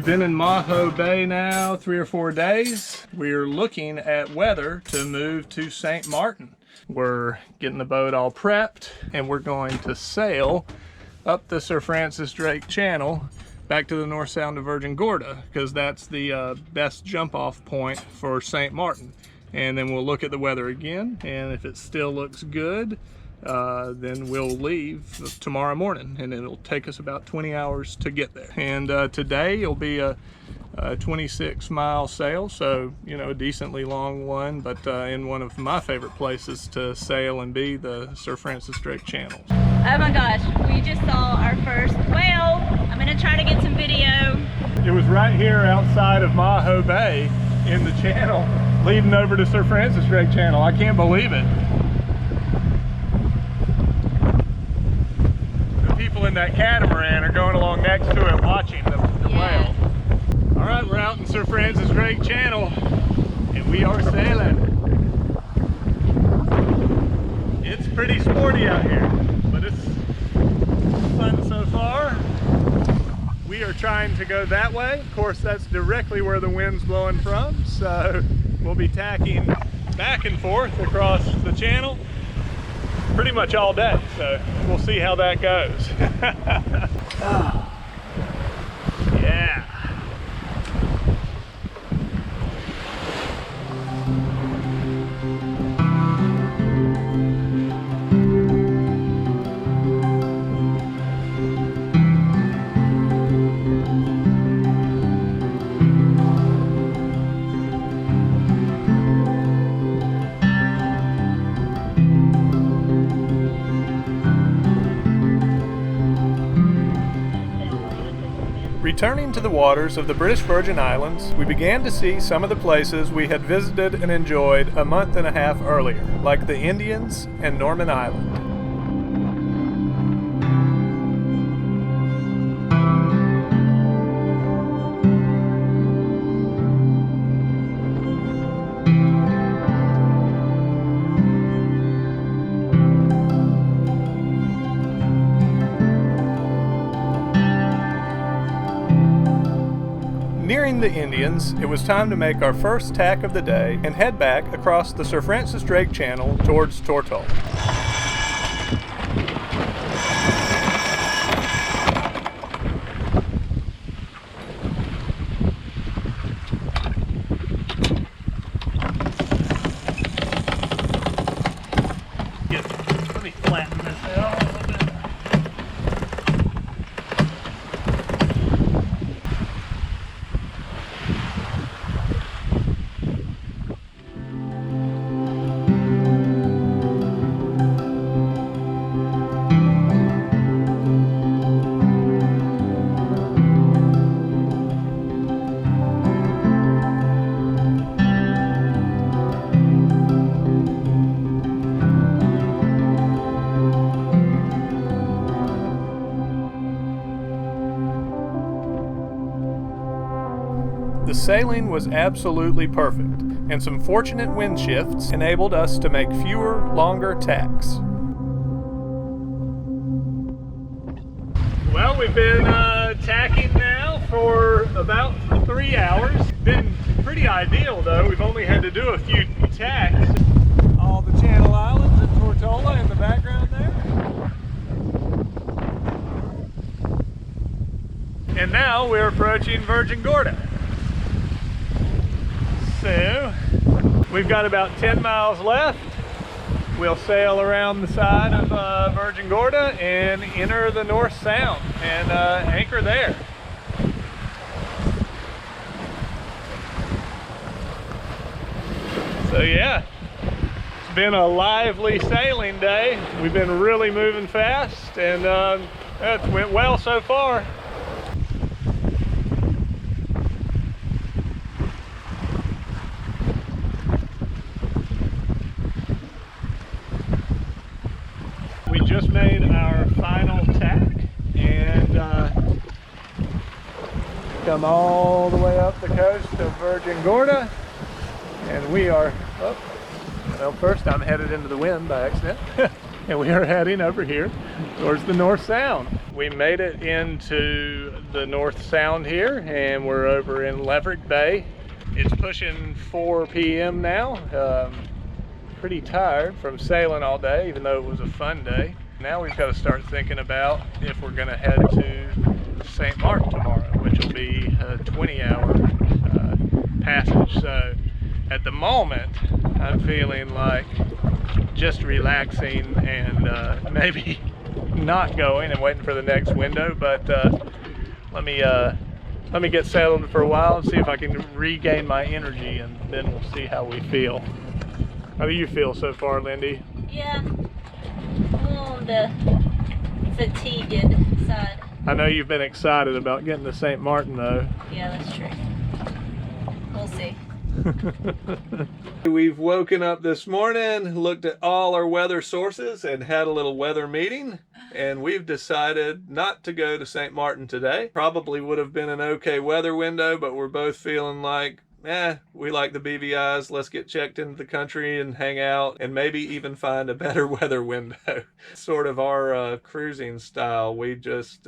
We've been in Maho Bay now 3 or 4 days. We're looking at weather to move to St Maarten. We're getting the boat all prepped and we're going to sail up the Sir Francis Drake Channel back to the North Sound Virgin Gorda, because that's the best jump off point for St Maarten. And then we'll look at the weather again, and if it still looks good, then we'll leave tomorrow morning, and it'll take us about 20 hours to get there. And today it'll be a 26-mile sail, so you know, a decently long one, but in one of my favorite places to sail and be, the Sir Francis Drake Channel. Oh my gosh, we just saw our first whale. I'm gonna try to get some video. It was right here outside of Maho Bay in the channel leading over to Sir Francis Drake Channel. I can't believe it. The people in that catamaran are going along next to it watching the whale. All right, we're out in Sir Francis Drake Channel and we are sailing. It's pretty sporty out here, but it's fun so far. We are trying to go that way. Of course, that's directly where the wind's blowing from, so we'll be tacking back and forth across the channel pretty much all day, so we'll see how that goes. Yeah. Returning to the waters of the British Virgin Islands, we began to see some of the places we had visited and enjoyed a month and a half earlier, like the Indians and Norman Island. Nearing the Indians, it was time to make our first tack of the day and head back across the Sir Francis Drake Channel towards Tortola. Let me flatten this out a little bit. The sailing was absolutely perfect, and some fortunate wind shifts enabled us to make fewer, longer tacks. Well, we've been tacking now for about 3 hours. Been pretty ideal though. We've only had to do a few tacks. All the Channel Islands and Tortola in the background there. And now we're approaching Virgin Gorda. So, we've got about 10 miles left. We'll sail around the side of Virgin Gorda and enter the North Sound and anchor there. So yeah, it's been a lively sailing day. We've been really moving fast and it went well so far. We just made our final tack and come all the way up the coast of Virgin Gorda, and we are, well, first I'm headed into the wind by accident. and we are heading over here towards the North Sound. We made it into the North Sound here, and we're over in Leverett Bay. It's pushing 4 p.m. now. Pretty tired from sailing all day, even though it was a fun day. Now we've got to start thinking about if we're going to head to St. Maarten tomorrow, which will be a 20-hour passage. So at the moment, I'm feeling like just relaxing and maybe not going and waiting for the next window. But let me get settled for a while and see if I can regain my energy, and then we'll see how we feel. How do you feel so far, Lindy? Yeah, a little on the fatigued side. I know you've been excited about getting to St. Maarten, though. Yeah, that's true. We'll see. We've woken up this morning, looked at all our weather sources, and had a little weather meeting. And we've decided not to go to St. Maarten today. Probably would have been an okay weather window, but we're both feeling like, we like the BVIs. Let's get checked into the country and hang out and maybe even find a better weather window. Sort of our cruising style. We just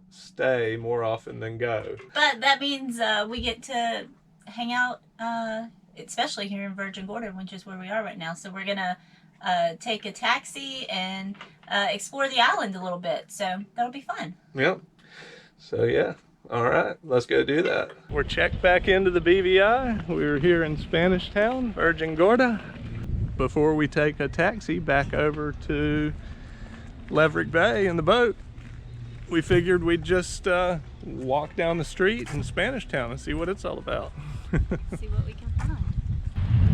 stay more often than go. But that means we get to hang out, especially here in Virgin Gorda, which is where we are right now. So we're going to take a taxi and explore the island a little bit. So that'll be fun. Yep. So yeah. All right, let's go do that. We're checked back into the BVI. We're here in Spanish Town, Virgin Gorda. Before we take a taxi back over to Leverett Bay in the boat, we figured we'd just walk down the street in Spanish Town and see what it's all about. See what we can find.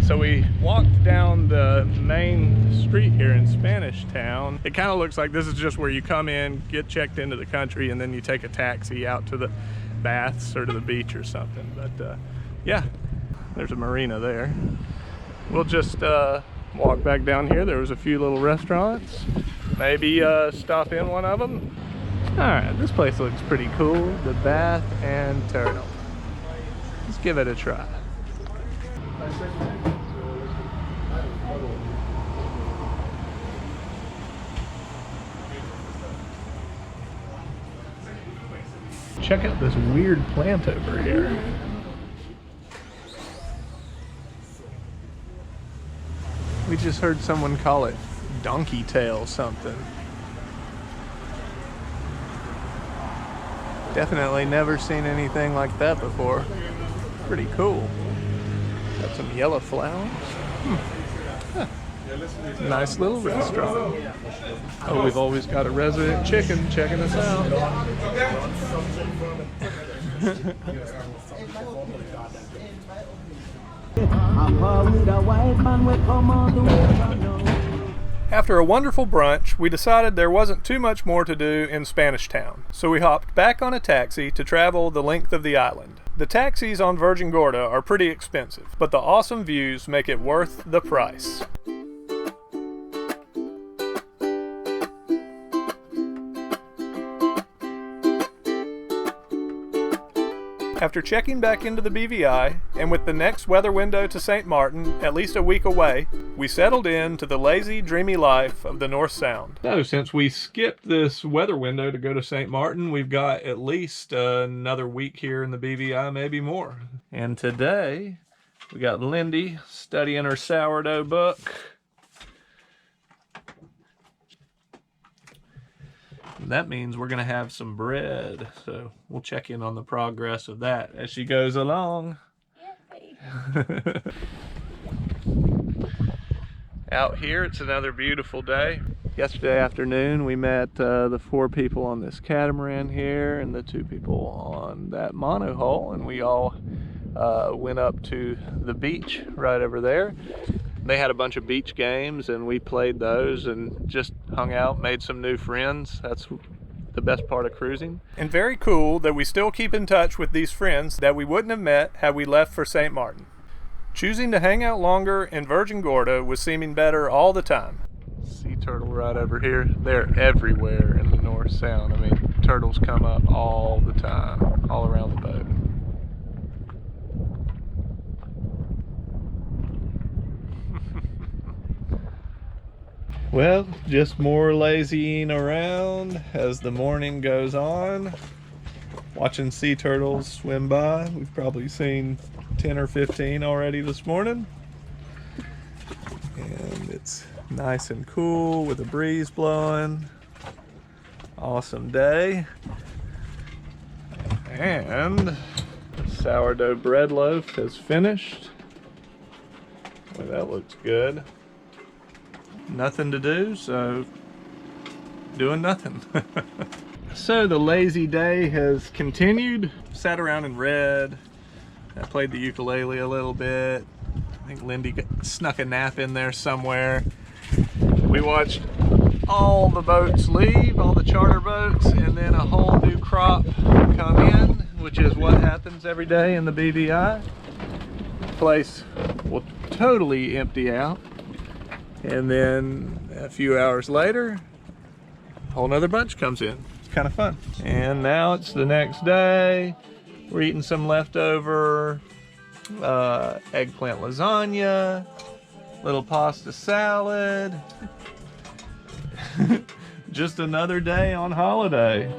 So we walked down the main street here in Spanish Town. It kind of looks like this is just where you come in, get checked into the country, and then you take a taxi out to the baths or to the beach or something. But yeah, there's a marina there. We'll just walk back down here. There was a few little restaurants. Maybe stop in one of them. All right, this place looks pretty cool. The Bath and Tartan. Let's give it a try. Check out this weird plant over here. We just heard someone call it donkey tail something. Definitely never seen anything like that before. Pretty cool. Got some yellow flowers. Huh. Nice little restaurant. Oh, we've always got a resident chicken checking us out. After a wonderful brunch, we decided there wasn't too much more to do in Spanish Town, so we hopped back on a taxi to travel the length of the island. The taxis on Virgin Gorda are pretty expensive, but the awesome views make it worth the price. After checking back into the BVI, and with the next weather window to St. Maarten at least a week away, we settled in to the lazy, dreamy life of the North Sound. So since we skipped this weather window to go to St. Maarten, we've got at least another week here in the BVI, maybe more. And today, we got Lindy studying her sourdough book. That means we're gonna have some bread, so we'll check in on the progress of that as she goes along. Yeah. Out here, it's another beautiful day. Yesterday afternoon, we met the 4 people on this catamaran here and the 2 people on that monohull, and we all went up to the beach right over there. They had a bunch of beach games and we played those and just hung out, made some new friends. That's the best part of cruising. And very cool that we still keep in touch with these friends that we wouldn't have met had we left for St. Maarten. Choosing to hang out longer in Virgin Gorda was seeming better all the time. Sea turtle right over here. They're everywhere in the North Sound. I mean, turtles come up all the time, all around the boat. Well, just more lazying around as the morning goes on. Watching sea turtles swim by. We've probably seen 10 or 15 already this morning. And it's nice and cool with a breeze blowing. Awesome day. And the sourdough bread loaf has finished. Boy, that looks good. Nothing to do, so doing nothing. So the lazy day has continued. Sat around and read. I played the ukulele a little bit. I think Lindy snuck a nap in there somewhere. We watched all the boats leave, all the charter boats, and then a whole new crop come in, which is what happens every day in the BVI. The place will totally empty out. And then a few hours later, a whole nother bunch comes in. It's kind of fun. And now it's the next day. We're eating some leftover eggplant lasagna, little pasta salad. Just another day on holiday.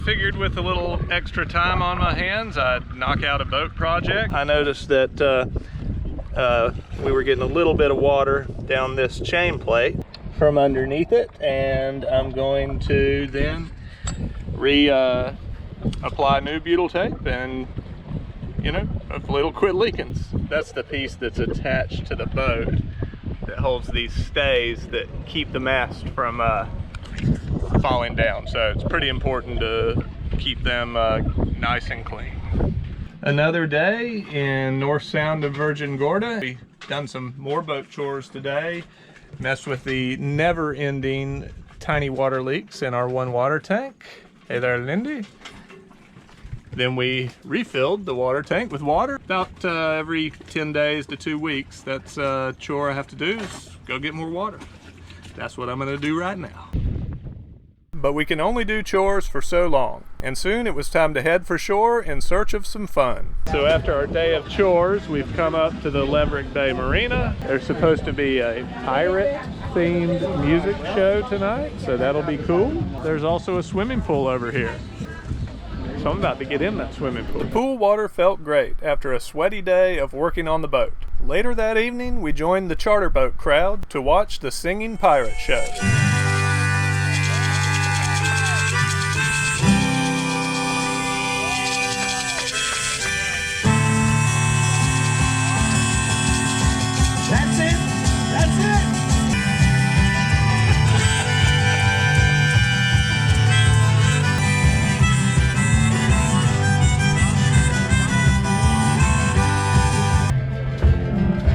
Figured with a little extra time on my hands, I'd knock out a boat project. I noticed that we were getting a little bit of water down this chain plate from underneath it, and I'm going to then apply new butyl tape, and you know, hopefully it'll quit leaking. That's the piece that's attached to the boat that holds these stays that keep the mast from falling down. So it's pretty important to keep them nice and clean. Another day in North Sound of Virgin Gorda. We've done some more boat chores today. Messed with the never-ending tiny water leaks in our one water tank. Hey there, Lindy. Then we refilled the water tank with water. About every 10 days to 2 weeks. That's a chore I have to do, is go get more water. That's what I'm gonna do right now. But we can only do chores for so long. And soon it was time to head for shore in search of some fun. So after our day of chores, we've come up to the Leverick Bay Marina. There's supposed to be a pirate-themed music show tonight, so that'll be cool. There's also a swimming pool over here. So I'm about to get in that swimming pool. The pool water felt great after a sweaty day of working on the boat. Later that evening, we joined the charter boat crowd to watch the singing pirate show.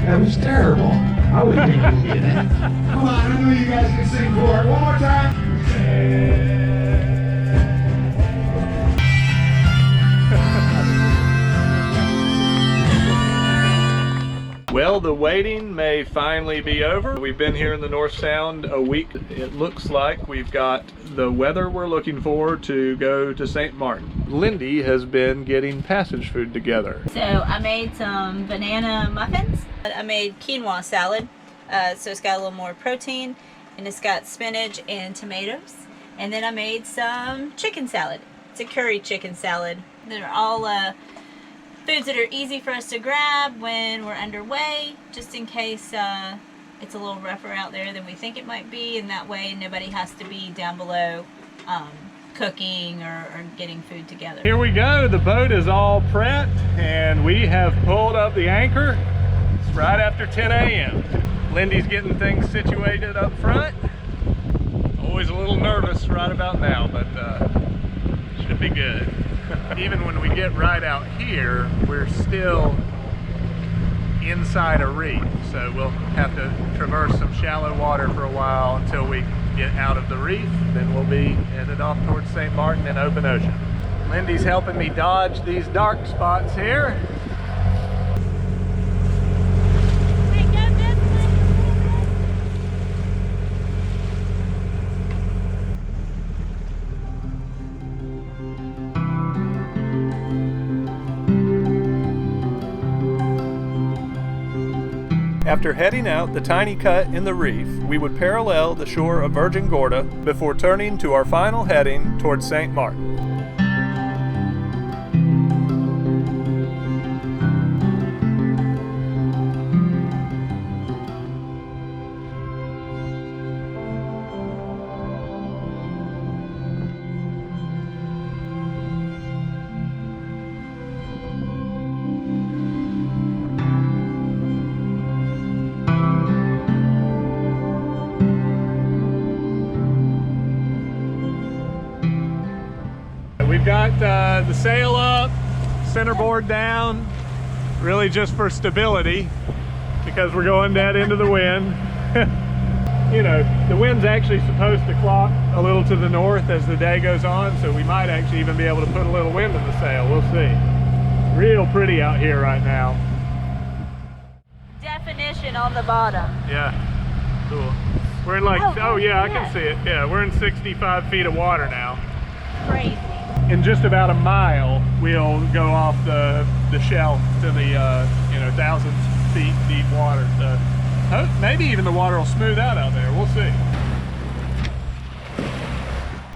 That was terrible. I wouldn't even get it. Come on, I know you guys can sing for it. One more time. Well, the waiting may finally be over. We've been here in the North Sound a week. It looks like we've got the weather we're looking for to go to St Maarten. Lindy has been getting passage food together. So I made some banana muffins. I made quinoa salad, so it's got a little more protein, and it's got spinach and tomatoes. And then I made some chicken salad. It's a curry chicken salad. They're all foods that are easy for us to grab when we're underway, just in case it's a little rougher out there than we think it might be, and that way nobody has to be down below cooking or getting food together. Here we go, the boat is all prepped and we have pulled up the anchor. It's right after 10 a.m. Lindy's getting things situated up front. Always a little nervous right about now, but should be good. Even when we get right out here, we're still inside a reef, so we'll have to traverse some shallow water for a while until we get out of the reef. Then we'll be headed off towards St Maarten in open ocean. Lindy's helping me dodge these dark spots here. After heading out the tiny cut in the reef, we would parallel the shore of Virgin Gorda before turning to our final heading towards St Maarten. We've got the sail up, centerboard down, really just for stability because we're going dead into the wind. You know, the wind's actually supposed to clock a little to the north as the day goes on, so we might actually even be able to put a little wind in the sail. We'll see. Real pretty out here right now. Definition on the bottom. Yeah, cool. We're in like, oh yeah, I can see it. Yeah, we're in 65 feet of water now. Crazy. In just about a mile, we'll go off the shelf to the 1,000 feet deep water. So maybe even the water will smooth out there. We'll see.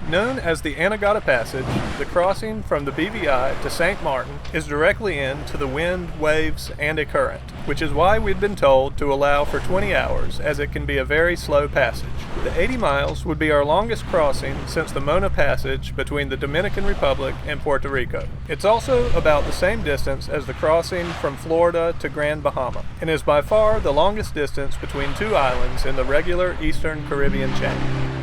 Known as the Anegada Passage, the crossing from the BVI to St Maarten is directly into the wind, waves, and a current, which is why we'd been told to allow for 20 hours, as it can be a very slow passage. The 80 miles would be our longest crossing since the Mona Passage between the Dominican Republic and Puerto Rico. It's also about the same distance as the crossing from Florida to Grand Bahama, and is by far the longest distance between two islands in the regular Eastern Caribbean Channel.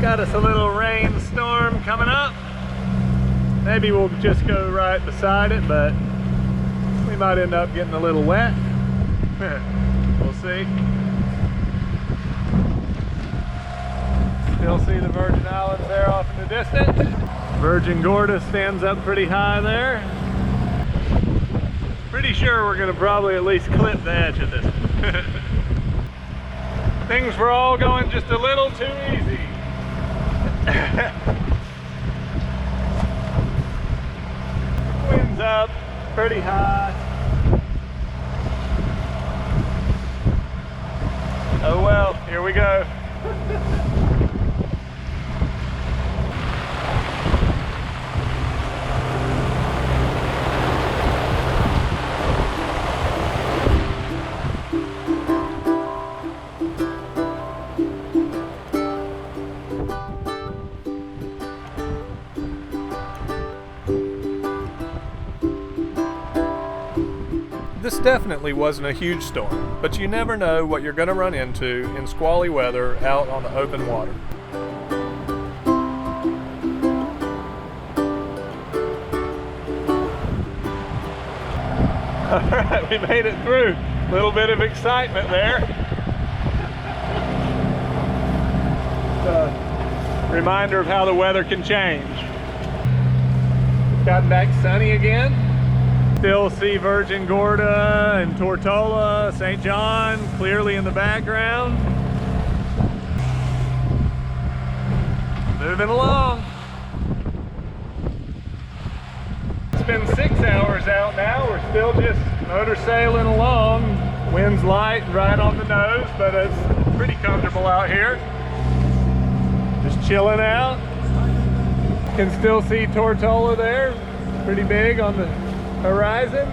Got us a little rainstorm coming up. Maybe we'll just go right beside it, but we might end up getting a little wet. We'll see. Still see the Virgin Islands there off in the distance. Virgin Gorda stands up pretty high there. Pretty sure we're gonna probably at least clip the edge of this. Things were all going just a little too easy. Wind's up pretty high. Oh well, here we go. This definitely wasn't a huge storm, but you never know what you're going to run into in squally weather out on the open water. Alright, we made it through. A little bit of excitement there. It's a reminder of how the weather can change. Gotten back sunny again. Still see Virgin Gorda and Tortola, St. John clearly in the background. Moving along. It's been 6 hours out now. We're still just motor sailing along. Wind's light and right on the nose, but it's pretty comfortable out here. Just chilling out. Can still see Tortola there. Pretty big on the horizon.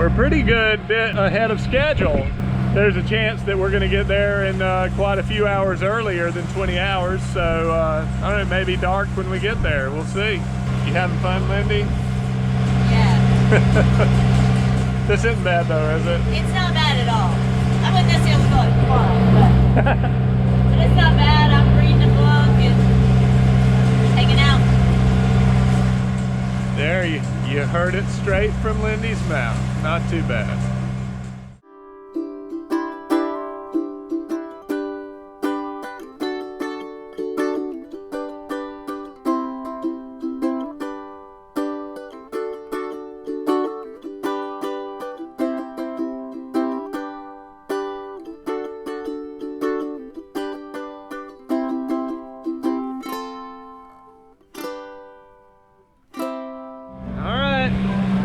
We're a pretty good bit ahead of schedule. There's a chance that we're going to get there in quite a few hours earlier than 20 hours. So I don't know, it may be dark when we get there. We'll see. You having fun, Lindy? Yeah. This isn't bad though, is it? It's not bad at all. I wouldn't necessarily call it fun, but it's not bad. I'm reading a book and hanging out. There, you heard it straight from Lindy's mouth. Not too bad.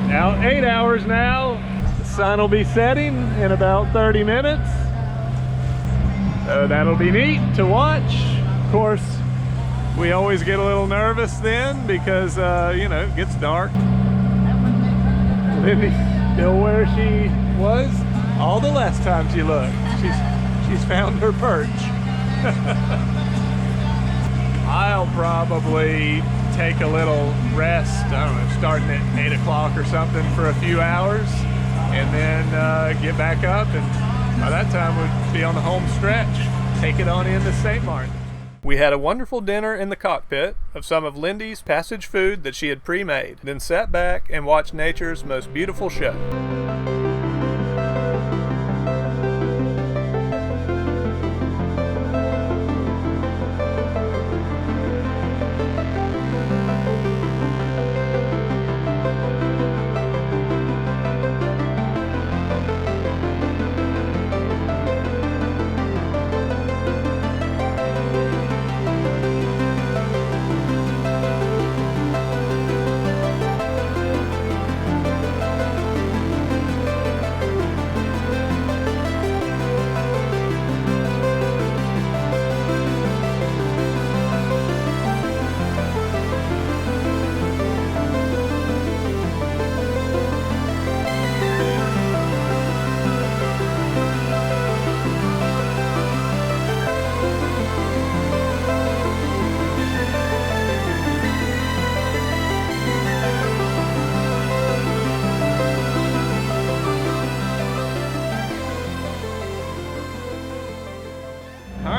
Out 8 hours now. The sun will be setting in about 30 minutes. So that'll be neat to watch. Of course, we always get a little nervous then because, you know, it gets dark. Lindy's still where she was all the last times you looked. She's found her perch. I'll probably take a little rest, I don't know, starting at 8 o'clock or something for a few hours, and then get back up, and by that time we'd be on the home stretch. Take it on into St. Maarten. We had a wonderful dinner in the cockpit of some of Lindy's passage food that she had pre-made, then sat back and watched nature's most beautiful show.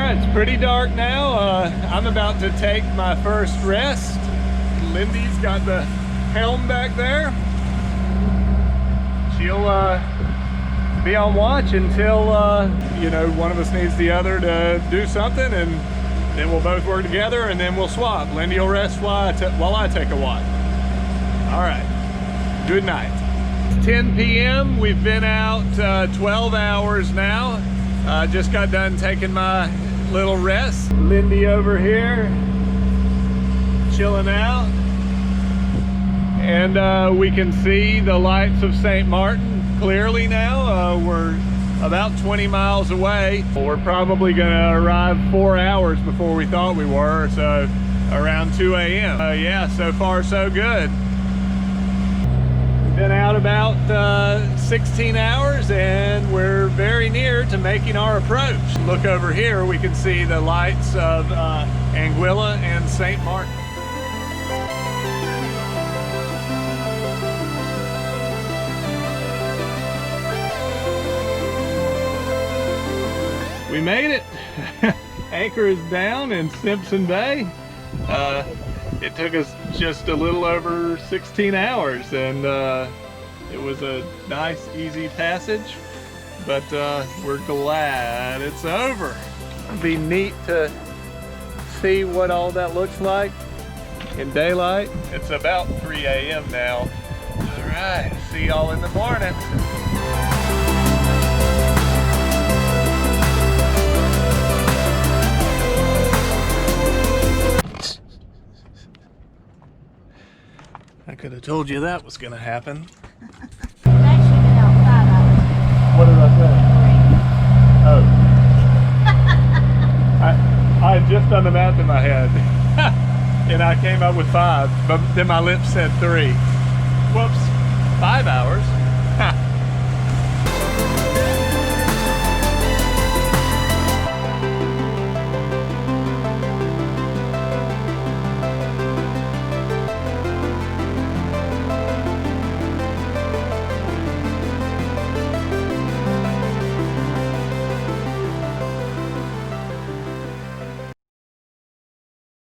It's pretty dark now. I'm about to take my first rest. Lindy's got the helm back there. She'll be on watch until you know, one of us needs the other to do something, and then we'll both work together, and then we'll swap. Lindy will rest while I take a watch. All right, good night. It's 10 p.m. We've been out 12 hours now. Just got done taking my little rest. Lindy over here chilling out, and we can see the lights of St. Maarten clearly now. We're about 20 miles away. We're probably gonna arrive 4 hours before we thought we were, so around 2 a.m. Yeah, so far so good. Been out about 16 hours, and we're very near to making our approach. Look over here, we can see the lights of Anguilla and St. Maarten. We made it. Anchor is down in Simpson Bay. It took us just a little over 16 hours, and it was a nice, easy passage, but we're glad it's over. It'd be neat to see what all that looks like in daylight. It's about 3 a.m. now. All right, see y'all in the morning. I could have told you that was going to happen. We've actually been out 5 hours. What did I say? Oh. I had just done the math in my head. And I came up with 5, but then my lips said 3. Whoops. 5 hours.